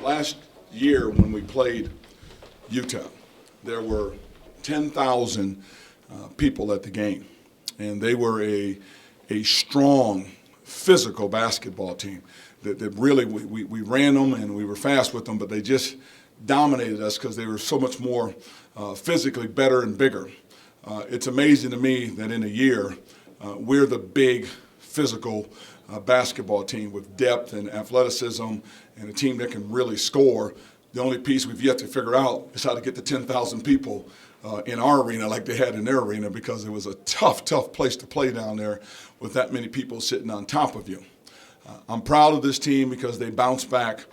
Last year when we played UTEP, there were 10,000 people at the game, and they were a strong, physical basketball team. That really we ran them and we were fast with them, but they just dominated us because they were so much more physically better and bigger. It's amazing to me that in a year we're the big physical basketball team with depth and athleticism and a team that can really score. The only piece we've yet to figure out is how to get to 10,000 people in our arena like they had in their arena, because it was a tough place to play down there with that many people sitting on top of you. I'm proud of this team because they bounced back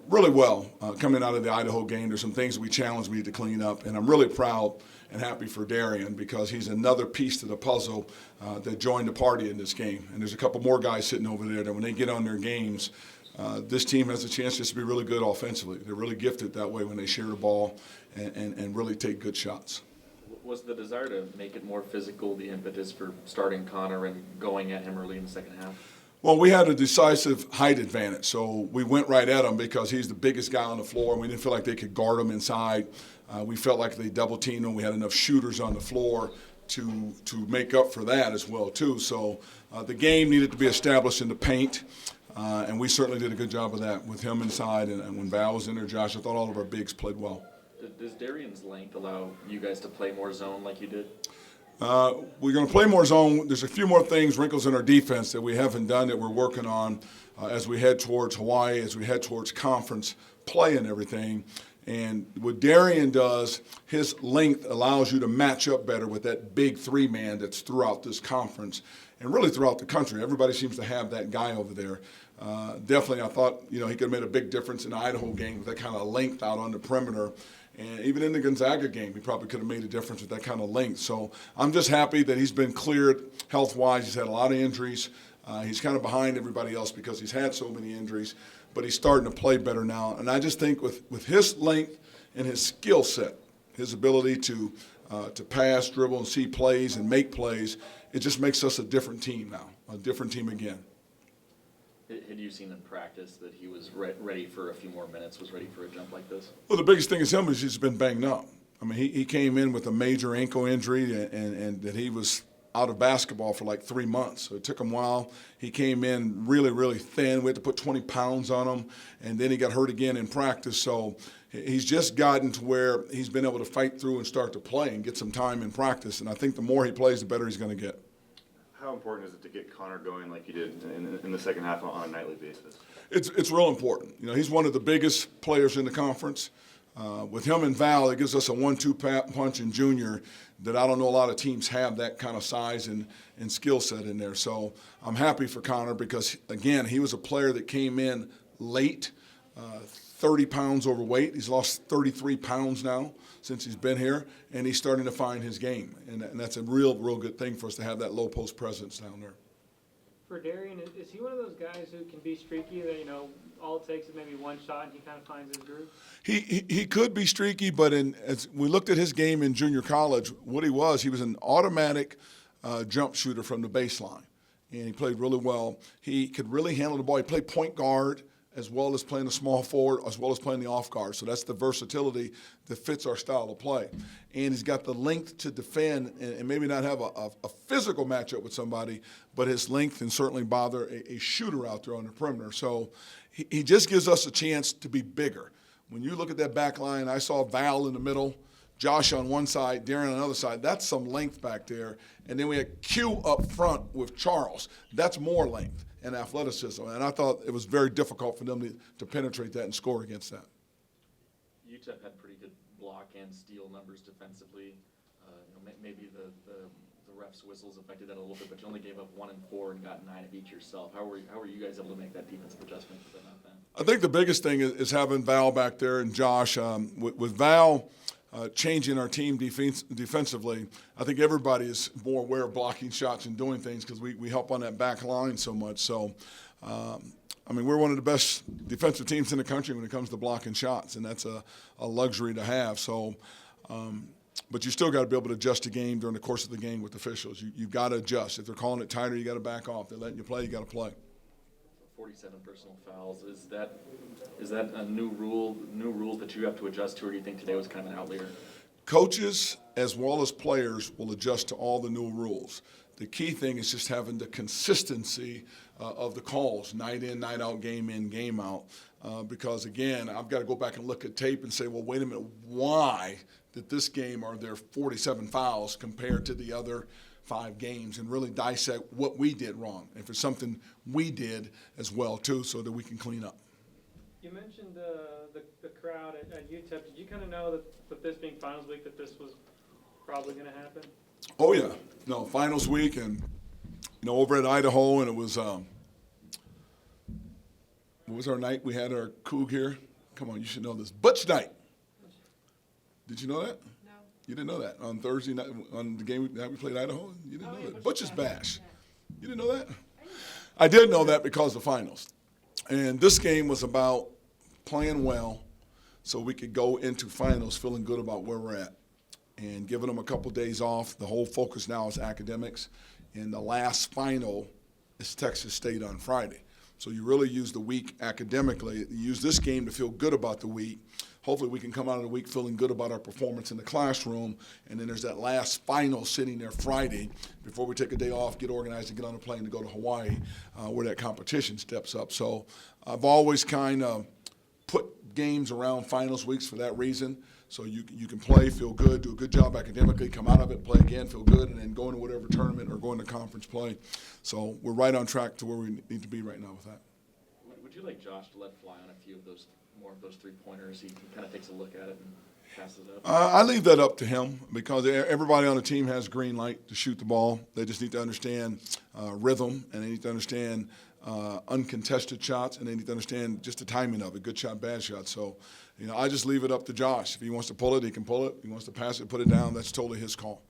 really well coming out of the Idaho game. There's some things we challenged we need to clean up, and I'm really proud and happy for Darian because he's another piece to the puzzle that joined the party in this game. And there's a couple more guys sitting over there that when they get on their games, this team has a chance just to be really good offensively. They're really gifted that way when they share the ball and really take good shots. Was the desire to make it more physical the impetus for starting Connor and going at him early in the second half? Well, we had a decisive height advantage, so we went right at him because he's the biggest guy on the floor, and we didn't feel like they could guard him inside. We felt like they double-teamed him. We had enough shooters on the floor to make up for that as well, too. So the game needed to be established in the paint, and we certainly did a good job of that with him inside. And when Val was in there, Josh, I thought all of our bigs played well. Does Darian's length allow you guys to play more zone like you did? We're going to play more zone. There's a few more things, wrinkles in our defense that we haven't done that we're working on as we head towards Hawaii, as we head towards conference play and everything. And what Darian does, his length allows you to match up better with that big three-man that's throughout this conference and really throughout the country. Everybody seems to have that guy over there. Definitely, I thought he could have made a big difference in the Idaho game with that kind of length out on the perimeter. And even in the Gonzaga game, he probably could have made a difference with that kind of length. So I'm just happy that he's been cleared health-wise. He's had a lot of injuries. He's kind of behind everybody else because he's had so many injuries. But he's starting to play better now. And I just think with his length and his skill set, his ability to pass, dribble, and see plays and make plays, it just makes us a different team now, a different team again. Had you seen in practice that he was ready for a few more minutes, was ready for a jump like this? Well, the biggest thing is him is he's been banged up. I mean, he came in with a major ankle injury and that he was out of basketball for like 3 months. So it took him a while. He came in really, really thin. We had to put 20 pounds on him, and then he got hurt again in practice. So he's just gotten to where he's been able to fight through and start to play and get some time in practice. And I think the more he plays, the better he's going to get. How important is it to get Connor going like you did in the second half on a nightly basis? It's real important. He's one of the biggest players in the conference. With him and Val, it gives us a 1-2 punch in junior that I don't know a lot of teams have that kind of size and skill set in there. So I'm happy for Connor because, again, he was a player that came in late, 30 pounds overweight. He's lost 33 pounds now since he's been here, and he's starting to find his game. And that's a real good thing for us to have that low post presence down there. For Darian, is he one of those guys who can be streaky that, all it takes is maybe one shot and he kind of finds his groove? He could be streaky, but as we looked at his game in junior college, what he was an automatic jump shooter from the baseline. And he played really well. He could really handle the ball. He played point guard as well as playing a small forward, as well as playing the off guard. So that's the versatility that fits our style of play. And he's got the length to defend and maybe not have a physical matchup with somebody, but his length can certainly bother a shooter out there on the perimeter. So he just gives us a chance to be bigger. When you look at that back line, I saw Val in the middle, Josh on one side, Darren on the other side. That's some length back there. And then we had Q up front with Charles. That's more length and athleticism. And I thought it was very difficult for them to penetrate that and score against that. UTEP had pretty good block and steal numbers defensively. Maybe the refs' whistles affected that a little bit, but you only gave up 1 and 4 and got 9 of each yourself. How were you guys able to make that defensive adjustment for that? I think the biggest thing is having Val back there and Josh. With Val changing our team defensively, I think everybody is more aware of blocking shots and doing things because we help on that back line so much. So, we're one of the best defensive teams in the country when it comes to blocking shots, and that's a luxury to have. So, but you still got to be able to adjust the game during the course of the game with officials. You've got to adjust. If they're calling it tighter, you got to back off. They're letting you play, you got to play. 47 personal fouls. Is that a new rule that you have to adjust to, or do you think today was kind of an outlier? Coaches as well as players will adjust to all the new rules. The key thing is just having the consistency of the calls, night in, night out, game in, game out. Because again, I've got to go back and look at tape and say, well, wait a minute, why did this game are there 47 fouls compared to the other 5 games, and really dissect what we did wrong. If it's something we did as well too, so that we can clean up. You mentioned the crowd at UTEP. Did you kind of know that with this being finals week that this was probably going to happen? Oh yeah, no, finals week, and over at Idaho, and it was what was our night? We had our COUGS here. Come on, you should know this. Butch night. Did you know that? No. You didn't know that on Thursday night on the game that we played Idaho. You didn't know that. Butch's Bash. You didn't know that? I did know that because of the finals, and this game was about playing well, so we could go into finals feeling good about where we're at. And giving them a couple days off. The whole focus now is academics. And the last final is Texas State on Friday. So you really use the week academically. You use this game to feel good about the week. Hopefully we can come out of the week feeling good about our performance in the classroom. And then there's that last final sitting there Friday before we take a day off, get organized, and get on a plane to go to Hawaii, where that competition steps up. So I've always kind of put games around finals weeks for that reason. So you can play, feel good, do a good job academically, come out of it, play again, feel good, and then go into whatever tournament or go into conference play. So we're right on track to where we need to be right now with that. Would you like Josh to let fly on a few of those, more of those 3-pointers? He kind of takes a look at it and passes it up. I leave that up to him because everybody on the team has green light to shoot the ball. They just need to understand rhythm, and they need to understand uncontested shots, and they need to understand just the timing of it, good shot, bad shot. So, I just leave it up to Josh. If he wants to pull it, he can pull it. If he wants to pass it, put it down, that's totally his call.